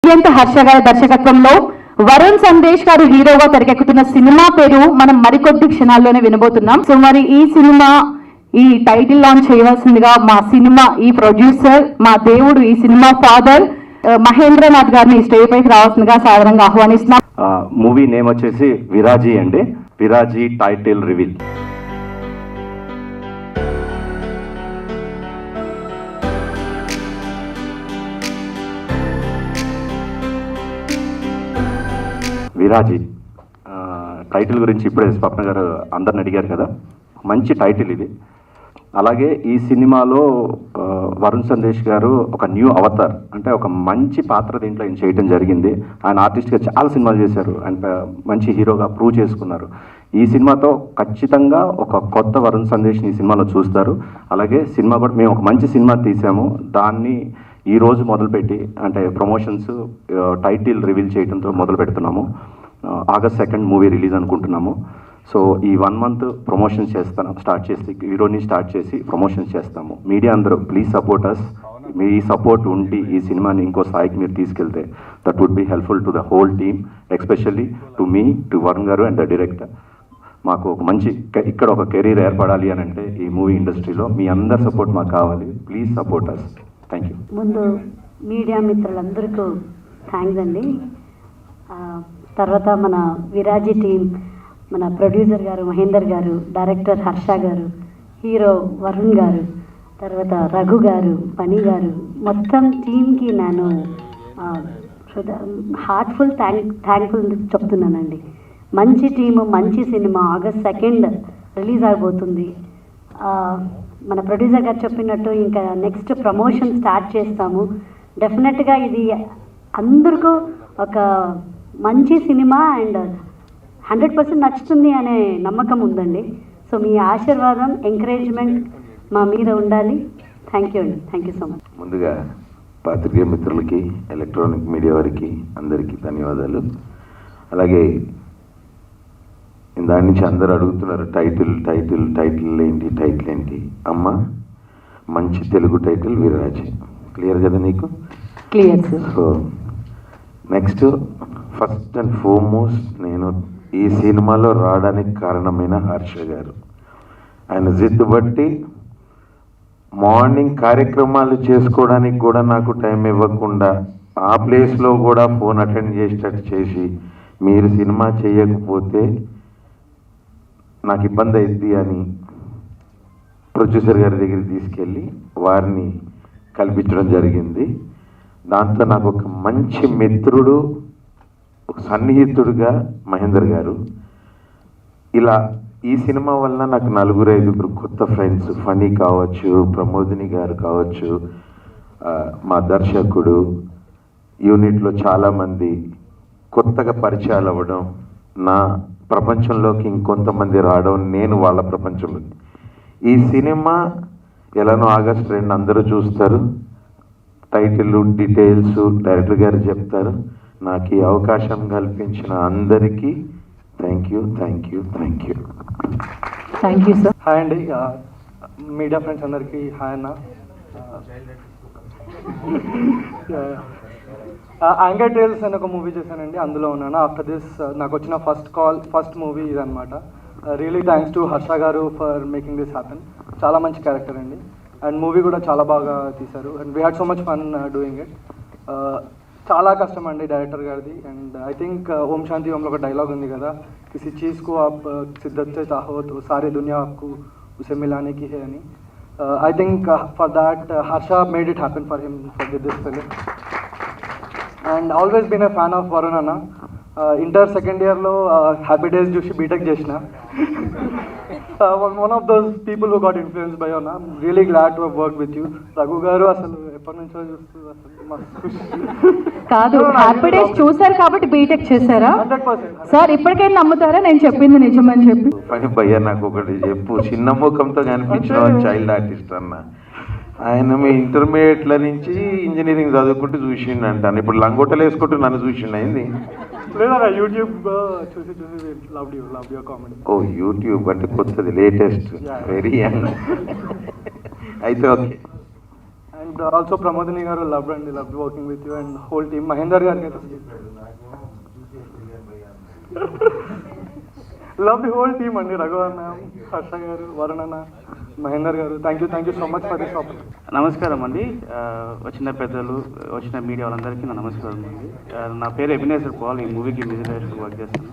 అత్యంత హర్ష గారి దర్శకత్వంలో వరుణ్ సందేశ్ గారు హీరోగా తెరకెక్కుతున్న సినిమా పేరు మనం మరికొద్ది క్షణాల్లోనే వినబోతున్నాం. సో మరి ఈ సినిమా ఈ టైటిల్ లాంచ్ చేయవలసిందిగా మా సినిమా ఈ ప్రొడ్యూసర్, మా దేవుడు, ఈ సినిమా ఫాదర్ మహేంద్రనాథ్ గారిని స్టేజ్ పైకి రావాల్సిందిగా సాధారణంగా ఆహ్వానిస్తున్నాం. మూవీ నేమ్ వచ్చేసి విరాజీ అండి. విరాజీ టైటిల్ రివీల్. విరాజీ టైటిల్ గురించి ఇప్పుడే స్వప్న గారు అందరిని అడిగారు కదా, మంచి టైటిల్ ఇది. అలాగే ఈ సినిమాలో వరుణ్ సందేశ్ గారు ఒక న్యూ అవతార్, అంటే ఒక మంచి పాత్ర దీంట్లో ఆయన చేయడం జరిగింది. ఆయన ఆర్టిస్ట్గా చాలా సినిమాలు చేశారు అండ్ మంచి హీరోగా ప్రూవ్ చేసుకున్నారు. ఈ సినిమాతో ఖచ్చితంగా ఒక కొత్త వరుణ్ సందేశ్ని ఈ సినిమాలో చూస్తారు. అలాగే సినిమా కూడా మేము ఒక మంచి సినిమా తీసాము, దాన్ని ఈరోజు మొదలుపెట్టి అంటే ప్రమోషన్స్ టైటిల్ రివీల్ చేయడంతో మొదలు పెడుతున్నాము. ఆగస్ట్ 2 మూవీ రిలీజ్ అనుకుంటున్నాము. సో ఈ 1 మంత్ ప్రమోషన్స్ స్టార్ట్ చేసి హీరోని స్టార్ట్ చేసి ప్రమోషన్స్ చేస్తాము. మీడియా అందరూ ప్లీజ్ సపోర్ట్ అస్. మీ సపోర్ట్ ఉండి ఈ సినిమాని ఇంకో స్థాయికి మీరు తీసుకెళ్తే that would be helpful to the whole team, especially to మీ, to Varun garu and the director. మాకు ఒక మంచి ఇక్కడ ఒక కెరీర్ ఏర్పడాలి అని అంటే ఈ మూవీ ఇండస్ట్రీలో మీ అందరి సపోర్ట్ మాకు కావాలి. Please support us. Thank you. ముందు మీడియా మిత్రులందరికీ థ్యాంక్స్ అండి. తర్వాత మన విరాజీ టీం, మన ప్రొడ్యూసర్ గారు మహేందర్ గారు, డైరెక్టర్ హర్ష గారు, హీరో వరుణ్ గారు, తర్వాత రఘు గారు, పని గారు, మొత్తం టీంకి నేను హార్ట్ఫుల్ థ్యాంక్ఫుల్ చెప్తున్నానండి. మంచి టీము, మంచి సినిమా ఆగస్ట్ 2 రిలీజ్ అయిపోతుంది. మన ప్రొడ్యూసర్ గారు చెప్పినట్టు ఇంకా నెక్స్ట్ ప్రమోషన్ స్టార్ట్ చేస్తాము. డెఫినెట్గా ఇది అందరికీ ఒక మంచి సినిమా అండ్ 100% నచ్చుతుంది అనే నమ్మకం ఉందండి. సో మీ ఆశీర్వాదం, ఎంకరేజ్మెంట్ మా మీద ఉండాలి. థ్యాంక్ యూ అండి. Thank you so much. ముందుగా పాత్రికేయ మిత్రులకి, ఎలక్ట్రానిక్ మీడియా వారికి అందరికీ ధన్యవాదాలు. అలాగే దాని నుంచి అందరూ అడుగుతున్నారు టైటిల్ ఏంటి అమ్మ, మంచి తెలుగు టైటిల్ విరాజీ. క్లియర్ కదా నీకు? Clear. So next, first and foremost నేను ఈ సినిమాలో రావడానికి కారణమైన హర్ష గారు. ఆయన జిద్దు బట్టి మార్నింగ్ కార్యక్రమాలు చేసుకోవడానికి కూడా నాకు టైం ఇవ్వకుండా ఆ ప్లేస్లో కూడా ఫోన్ అటెండ్ చేసేటట్టు చేసి, మీరు సినిమా చేయకపోతే నాకు ఇబ్బంది అవుద్ది అని ప్రొడ్యూసర్ గారి దగ్గరికి తీసుకెళ్ళి వారిని కల్పించడం జరిగింది. దాంతో నాకు ఒక మంచి మిత్రుడు, ఒక సన్నిహితుడుగా మహేందర్ గారు. ఇలా ఈ సినిమా వల్ల నాకు 4-5 కొత్త ఫ్రెండ్స్, ఫనీ కావచ్చు, ప్రమోదిని గారు కావచ్చు, మా దర్శకుడు, యూనిట్లో చాలామంది కొత్తగా పరిచయాలు అవ్వడం, నా ప్రపంచంలోకి ఇంకొంతమంది రావడం, నేను వాళ్ళ ప్రపంచంలో. ఈ సినిమా ఎలానో ఆగస్ట్ 2 అందరూ చూస్తారు. టైటిల్, డీటెయిల్స్ డైరెక్టర్ గారు చెప్తారు. నాకు ఈ అవకాశం కల్పించిన అందరికీ థ్యాంక్ యూ సార్. హాయ్ అండి, మీడియా ఫ్రెండ్స్ అందరికీ హాయ్ అన్న. యాంగర్ టేల్స్ అని ఒక మూవీ చేశానండి, అందులో ఉన్నాను. ఆఫ్టర్ దిస్ నాకు వచ్చిన ఫస్ట్ మూవీ ఇదనమాట. రియలీ థ్యాంక్స్ టు హర్ష గారు ఫర్ మేకింగ్ దిస్ హ్యాపెన్. చాలా మంచి క్యారెక్టర్ అండి, అండ్ మూవీ కూడా చాలా బాగా తీశారు. And we had so much fun doing it. చాలా కష్టం అండి డైరెక్టర్ గారిది. అండ్ ఐ థింక్ ఓం శాంతి ఓంలో ఒక డైలాగ్ ఉంది కదా, కిసి చీజ్ को आप शिद्दत से चाहो तो सारी दुनिया आपको उसे मिलाने की है అని. I think for that Harsha made it happen for him with this film. And always been a fan of Varun Anna. Inter second ఇయర్లో హ్యాపీ డేస్ చూసి బీటెక్ చేసిన. One of those people who got influence by అన్న. Really glad to work with you. Raghu గారు అసలు ఎప్పటి నుంచో చూస్తుంది, అసలు కాదు, హ్యాపీ డేస్ చూసారు కాబట్టి బీటెక్ చేశారా? 100%. సార్ ఇప్పటికైనా నమ్ముతారా నేను చెప్పింది నిజమని చెప్పి? పని భయ్యా, నాకు ఒకటి చెప్పు. చిన్న ముఖంతో కనిపించిన చైల్డ్ ఆర్టిస్ట్ అన్న. ఆయన మీ ఇంటర్మీడియట్ల నుంచి ఇంజనీరింగ్ చదువుకుంటూ చూసిండు అంటాను. ఇప్పుడు లంగోటలు వేసుకుంటూ నన్ను చూసిండు అయింది. లేదా యూట్యూబ్ చూసి love you comedy. Oh YouTube అంటే కొత్తది, లేటెస్ట్, వెరీ యంగ్. అయితే okay. And also Pramodini garu love అండి, love working with you and whole team. Mahender గారికి అయితే లవ్ ది హోల్ టీమ్ అండి, రఘువన్న, హర్ష గారు, వరుణ్ అన్న, మహేందర్ గారు. Thank you so much for this opportunity. నమస్కారం అండి. వచ్చిన పెద్దలు, వచ్చిన మీడియా వాళ్ళందరికీ నా నమస్కారం అండి. నా పేరు ఎబినేజర్ పాల్. ఈ మూవీకి మ్యూజిక్ డైరెక్టర్ వర్క్ చేస్తాను.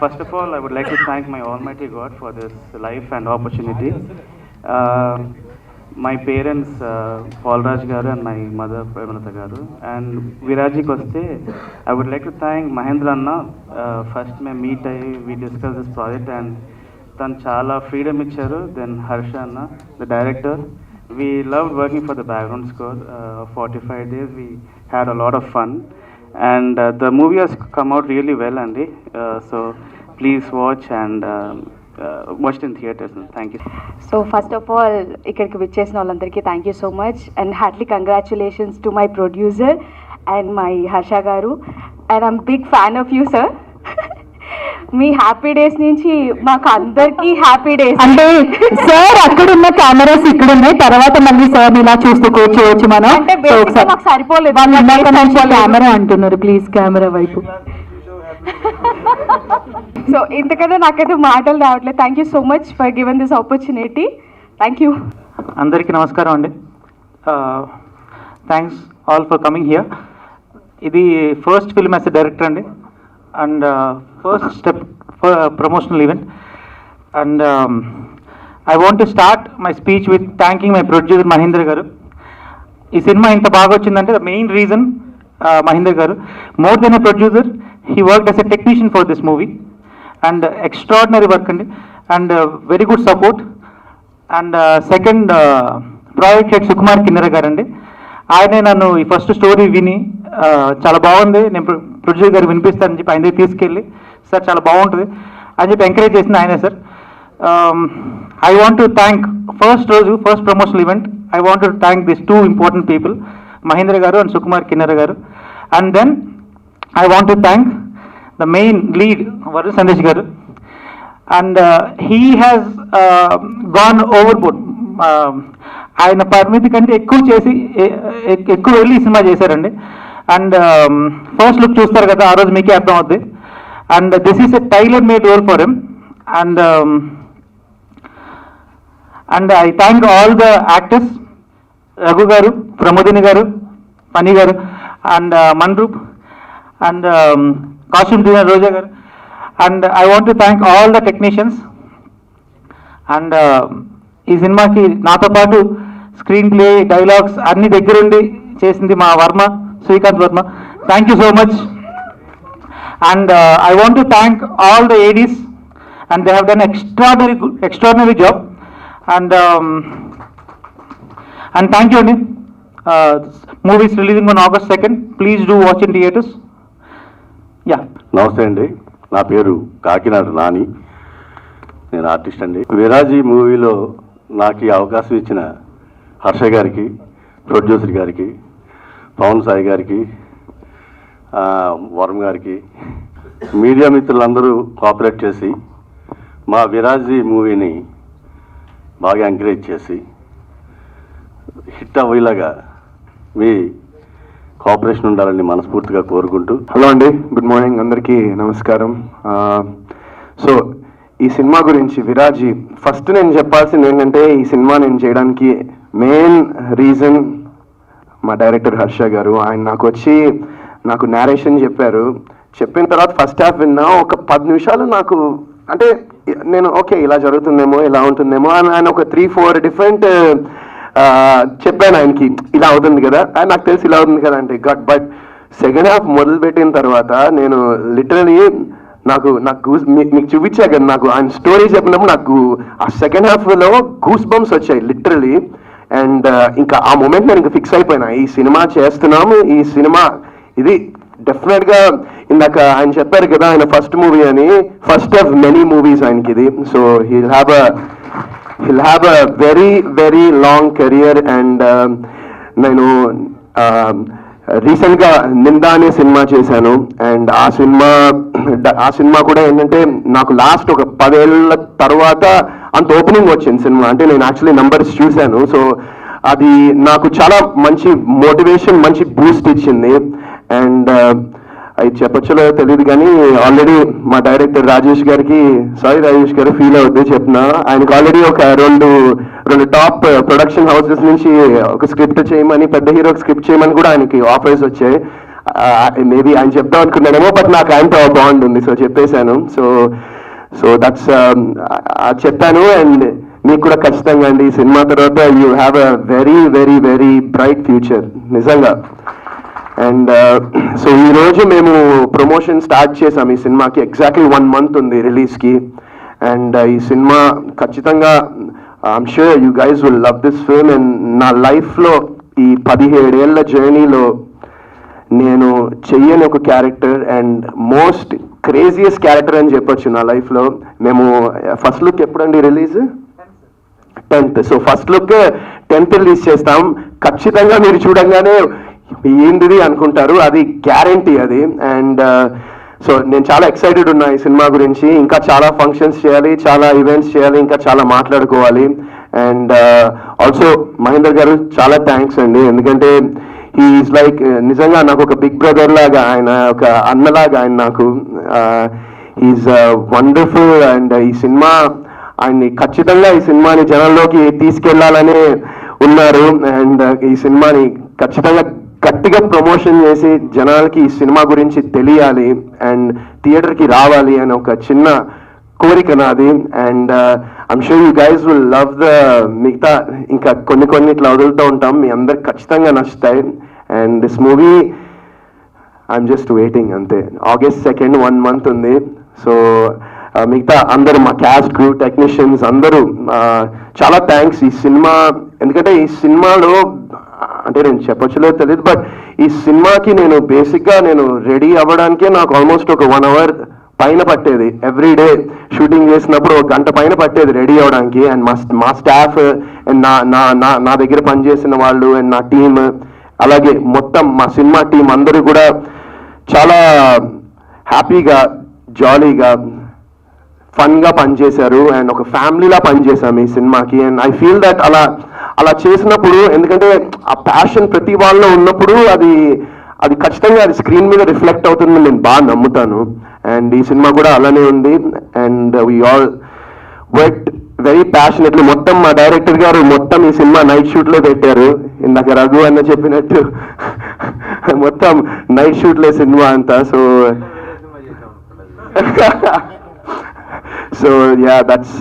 First of all I would like to thank my almighty God for this life and opportunity. My parents Paul Raj garu and my mother Premalatha garu. And విరాజీకి వస్తే I would like to thank Mahendra anna. First మేము meet అయ్యి we discuss this project and తను చాలా freedom ఇచ్చారు. Then Harsha anna the director. We love working for the background score. 45 days we had a lot of fun and the movie has come out really well అండి. So please watch and watch in theatres. Thank you. So first of all ఇక్కడికి విచ్చేసిన వాళ్ళందరికీ thank you so much and heartly congratulations to my producer and my Harsha గారు. And I'm big fan of you sir. మీ happy days నుంచి మాకు అందరికీ happy days. అంటే sir అక్కడున్న కెమెరాస్ ఇక్కడ ఉన్నాయి, తర్వాత మళ్ళీ సార్ ఇలా చూస్తూ కూర్చోవచ్చు మనం. అంటే బేసిక్గా మాకు సరిపోలేదు. కెమెరా అంటున్నారు, ప్లీజ్ కెమెరా వైపు. సో ఇంతకన్నా నాకైతే మాటలు రావట్లేదు. Thank you so much for given this opportunity. Thank you. అందరికీ నమస్కారం అండి. Thanks all for coming here. ఇది first film as a director అండి and first step for promotional event. And I want to start my speech with thanking my producer Mahendra గారు. ఈ cinema ఇంత బాగా వచ్చిందంటే ద మెయిన్ రీజన్ మహేంద్ర గారు. More than a producer, he worked as a technician for this movie and extraordinary work అండి and very good support. And second project head Sukumar Kinnera గారు అండి. ఆయనే నన్ను ఈ ఫస్ట్ స్టోరీ విని చాలా బాగుంది, నేను ప్రొడ్యూసర్ గారు వినిపిస్తానని చెప్పి ఆయన దగ్గర తీసుకెళ్ళి సార్ చాలా బాగుంటుంది అని చెప్పి ఎంకరేజ్ చేసింది ఆయనే sir. I want to thank first రోజు first promotional event I want to thank this 2 important people, Mahendra గారు అండ్ సుకుమార్ కిన్నెర గారు. And then I want to thank the main lead Varun Sandesh గారు. And he has gone overboard. ఆయన పరిమితి కంటే ఎక్కువ చేసి ఎక్కువ వెళ్ళి ఈ సినిమా చేశారండి. అండ్ ఫస్ట్ లుక్ చూస్తారు కదా, ఆ రోజు మీకే అర్థం అవుద్ది. And this is a tailor made role for him. And I thank all the actors, Raghu garu, Pramodini garu, Pani garu and Manroop and costume designer Roja garu. And I want to thank all the technicians. And ఈ సినిమాకి నాతో పాటు స్క్రీన్ ప్లే, డైలాగ్స్ అన్ని దగ్గరుండి చేసింది మా Varma, Srikanth Varma. Thank you so much. And I want to thank all the ADs and they have done extraordinary job. And thank you అండి. Movie is releasing on August 2nd. Please do watch in theaters. Yeah. నమస్తే అండి, నా పేరు కాకినాడ నాని, నేను artist అండి. విరాజీ మూవీలో నాకు ఈ అవకాశం ఇచ్చిన హర్ష గారికి, ప్రొడ్యూసర్ గారికి, పవన్ సాయి గారికి, వరుణ్ గారికి, మీడియా మిత్రులందరూ కోఆపరేట్ చేసి మా విరాజీ మూవీని బాగా ఎంకరేజ్ చేసి హిట్ అయ్యేలాగా మీ కోఆపరేషన్ ఉండాలని మనస్ఫూర్తిగా కోరుకుంటూ. హలో అండి, గుడ్ మార్నింగ్, అందరికీ నమస్కారం. సో ఈ సినిమా గురించి విరాజీ, ఫస్ట్ నేను చెప్పాల్సింది ఏంటంటే ఈ సినిమా నేను చేయడానికి మెయిన్ రీజన్ మా డైరెక్టర్ హర్ష గారు. ఆయన నాకు నేరేషన్ చెప్పారు. చెప్పిన తర్వాత ఫస్ట్ హాఫ్ విన్నా, ఒక 10 నిమిషాలు నాకు అంటే నేను ఓకే ఇలా జరుగుతుందేమో, ఇలా ఉంటుందేమో అని ఆయన ఒక 3-4 డిఫరెంట్ చెప్పాను ఆయనకి, ఇలా అవుతుంది కదా, నాకు తెలిసి ఇలా అవుతుంది కదా అంటే గట్. బట్ సెకండ్ హాఫ్ మొదలుపెట్టిన తర్వాత నేను లిటరలీ నాకు మీకు చూపించా కదా, నాకు ఆయన స్టోరీ చెప్పినప్పుడు నాకు ఆ సెకండ్ హాఫ్లో గూస్ బంప్స్ వచ్చాయి లిటరలీ. అండ్ ఇంకా ఆ మూమెంట్ నేను ఇంకా ఫిక్స్ అయిపోయినా, ఈ సినిమా చేస్తున్నాము, ఈ సినిమా ఇది డెఫినెట్గా. ఇందాక ఆయన చెప్పారు కదా ఆయన ఫస్ట్ మూవీ అని, ఫస్ట్ ఆఫ్ మెనీ మూవీస్ ఆయనకి ఇది. So he'll have a very very long career. And నేను రీసెంట్గా నిందా అనే సినిమా చేశాను. అండ్ ఆ సినిమా కూడా ఏంటంటే నాకు లాస్ట్ ఒక 10 ఏళ్ళ తర్వాత అంత ఓపెనింగ్ వచ్చింది సినిమా. అంటే నేను యాక్చువల్లీ నంబర్స్ చూశాను. సో అది నాకు చాలా మంచి మోటివేషన్, మంచి బూస్ట్ ఇచ్చింది. అండ్ అది చెప్పొచ్చో తెలియదు కానీ ఆల్రెడీ మా డైరెక్టర్ రాజేష్ గారికి, రాజేష్ గారు ఫీల్ అవుద్ది చెప్తున్నా, ఆయనకు ఆల్రెడీ ఒక రెండు టాప్ ప్రొడక్షన్ హౌసెస్ నుంచి ఒక స్క్రిప్ట్ చేయమని, పెద్ద హీరోకి స్క్రిప్ట్ చేయమని కూడా ఆయనకి ఆఫర్స్ వచ్చాయి. మేబీ ఆయన చెప్దాం అనుకున్నాడేమో, బట్ నాకు ఆయనతో బాండ్ ఉంది, సో చెప్పేశాను. సో దట్స్ చెప్పాను. అండ్ మీకు కూడా ఖచ్చితంగా అండి ఈ సినిమా తర్వాత you have a very very very bright future నిజంగా. అండ్ సో ఈరోజు మేము ప్రమోషన్ స్టార్ట్ చేసాం ఈ సినిమాకి. ఎగ్జాక్ట్లీ 1 month ఉంది రిలీజ్కి. అండ్ ఈ సినిమా ఖచ్చితంగా I'm sure you guys will love this film. And నా లైఫ్లో ఈ 17 ఏళ్ల జర్నీలో నేను చెయ్యని ఒక character and most craziest character అని చెప్పొచ్చు నా లైఫ్లో. మేము ఫస్ట్ లుక్ ఎప్పుడండి release? 10th. So first look 10th release చేస్తాం. ఖచ్చితంగా మీరు చూడంగానే ఏంటిది అనుకుంటారు, అది గ్యారంటీ అది. అండ్ సో నేను చాలా ఎక్సైటెడ్ ఉన్నా ఈ సినిమా గురించి. ఇంకా చాలా ఫంక్షన్స్ చేయాలి, చాలా ఈవెంట్స్ చేయాలి, ఇంకా చాలా మాట్లాడుకోవాలి. అండ్ ఆల్సో మహేందర్ గారు చాలా థ్యాంక్స్ అండి, ఎందుకంటే హీఈస్ లైక్ నిజంగా నాకు ఒక బిగ్ బ్రదర్ లాగా, ఆయన ఒక అన్నలాగా ఆయన నాకు. He is wonderful. అండ్ ఈ సినిమా ఆయన్ని ఖచ్చితంగా ఈ సినిమాని జనంలోకి తీసుకెళ్లాలనే ఉన్నారు. అండ్ ఈ సినిమాని ఖచ్చితంగా గట్టిగా ప్రమోషన్ చేసి జనాలకి ఈ సినిమా గురించి తెలియాలి అండ్ థియేటర్కి రావాలి అని ఒక చిన్న కోరిక నాది. And I'm sure you guys will love the మిగతా ఇంకా కొన్ని ఇట్లా వదులుతూ ఉంటాం, మీ అందరికి ఖచ్చితంగా నచ్చుతాయి. And this movie I'm just waiting అంతే. August 2nd 1 month ఉంది. సో మిగతా అందరూ మా క్యాస్ట్ క్రూ, టెక్నీషియన్స్ అందరూ చాలా థ్యాంక్స్. ఈ సినిమా ఎందుకంటే ఈ సినిమాలో అంటే నేను చెప్పొచ్చులేదు తెలియదు, బట్ ఈ సినిమాకి నేను బేసిక్గా నేను రెడీ అవ్వడానికే నాకు ఆల్మోస్ట్ ఒక 1 hour పైన పట్టేది. ఎవ్రీ డే షూటింగ్ చేసినప్పుడు 1 గంట పైన పట్టేది రెడీ అవ్వడానికి. అండ్ మా స్టాఫ్ అండ్ నా దగ్గర పనిచేసిన వాళ్ళు అండ్ నా టీమ్, అలాగే మొత్తం మా సినిమా టీం అందరూ కూడా చాలా హ్యాపీగా, జాలీగా, ఫన్గా పనిచేశారు. అండ్ ఒక ఫ్యామిలీలా పనిచేశాము ఈ సినిమాకి. అండ్ ఐ ఫీల్ దట్ అలా చేసినప్పుడు, ఎందుకంటే ఆ ప్యాషన్ ప్రతి వాళ్ళలో ఉన్నప్పుడు అది ఖచ్చితంగా అది స్క్రీన్ మీద రిఫ్లెక్ట్ అవుతుందని నేను బాగా నమ్ముతాను. అండ్ ఈ సినిమా కూడా అలానే ఉంది. And we all work very passionately. మొత్తం మా డైరెక్టర్ గారు మొత్తం ఈ సినిమా నైట్ షూట్లో పెట్టారు. ఇందాక రఘు అన్న చెప్పినట్టు మొత్తం నైట్ షూట్లే సినిమా అంతా. So yeah, that's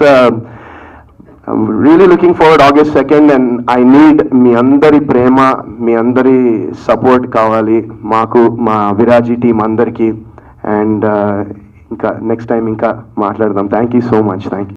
I'm really looking forward August 2nd. And I need మీ అందరి ప్రేమ, మీ అందరి సపోర్ట్ కావాలి మాకు, మా విరాజీ టీం అందరికీ. అండ్ ఇంకా నెక్స్ట్ టైం ఇంకా మాట్లాడదాం. Thank you so much. Thank you.